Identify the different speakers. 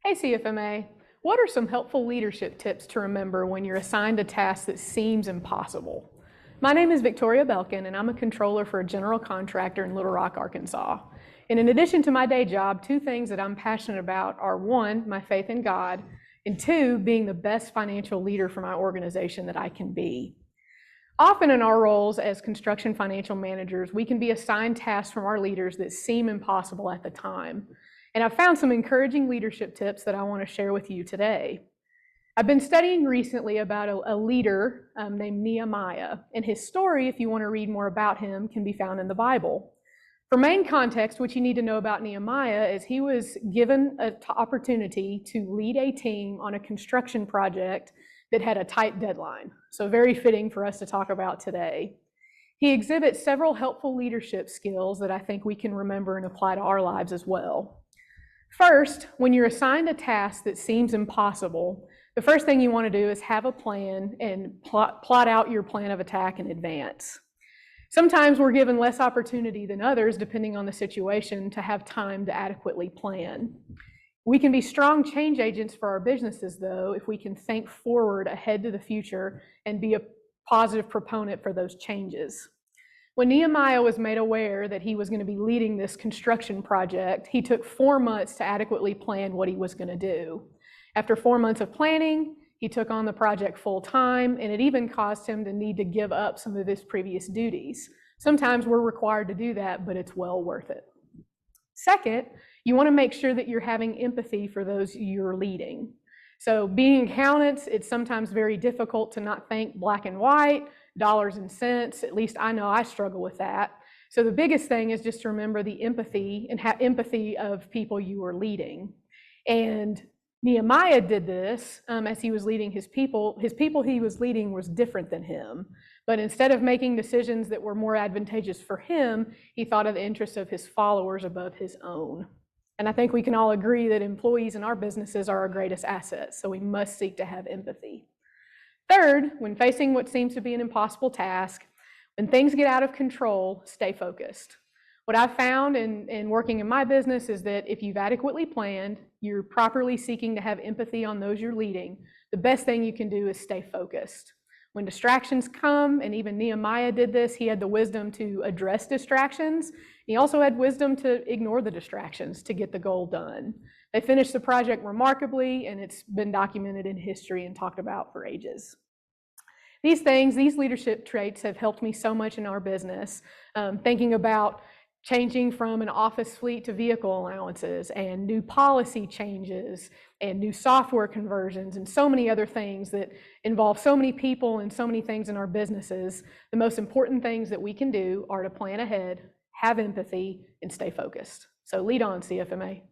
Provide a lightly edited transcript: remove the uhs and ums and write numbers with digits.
Speaker 1: Hey CFMA, what are some helpful leadership tips to remember when you're assigned a task that seems impossible? My name is Victoria Belken, and I'm a controller for a general contractor in Little Rock, Arkansas. And in addition to my day job, two things that I'm passionate about are one, my faith in God, and two, being the best financial leader for my organization that I can be. Often in our roles as construction financial managers, we can be assigned tasks from our leaders that seem impossible at the time. And I've found some encouraging leadership tips that I want to share with you today. I've been studying recently about a leader named Nehemiah, and his story, if you want to read more about him, can be found in the Bible. For main context, what you need to know about Nehemiah is he was given an opportunity to lead a team on a construction project that had a tight deadline, so very fitting for us to talk about today. He exhibits several helpful leadership skills that I think we can remember and apply to our lives as well. First, when you're assigned a task that seems impossible, the first thing you want to do is have a plan and plot out your plan of attack in advance. Sometimes we're given less opportunity than others, depending on the situation, to have time to adequately plan. We can be strong change agents for our businesses, though, if we can think forward ahead to the future and be a positive proponent for those changes. When Nehemiah was made aware that he was going to be leading this construction project, he took 4 months to adequately plan what he was going to do. After 4 months of planning, he took on the project full time, and it even caused him to need to give up some of his previous duties. Sometimes we're required to do that, but it's well worth it. Second, you want to make sure that you're having empathy for those you're leading. So being accountants, it's sometimes very difficult to not think black and white, dollars and cents. At least I know I struggle with that. So the biggest thing is just to remember the empathy and have empathy of people you are leading. And Nehemiah did this as he was leading his people. His people he was leading was different than him. But instead of making decisions that were more advantageous for him, he thought of the interests of his followers above his own. And I think we can all agree that employees in our businesses are our greatest assets, so we must seek to have empathy. Third, when facing what seems to be an impossible task, when things get out of control, stay focused. What I've found in working in my business is that if you've adequately planned, you're properly seeking to have empathy on those you're leading, the best thing you can do is stay focused. When distractions come, and even Nehemiah did this, he had the wisdom to address distractions. He also had wisdom to ignore the distractions to get the goal done. They finished the project remarkably, and it's been documented in history and talked about for ages. These leadership traits have helped me so much in our business, thinking about changing from an office fleet to vehicle allowances and new policy changes and new software conversions and so many other things that involve so many people and so many things in our businesses. The most important things that we can do are to plan ahead, have empathy, and stay focused. So lead on, CFMA.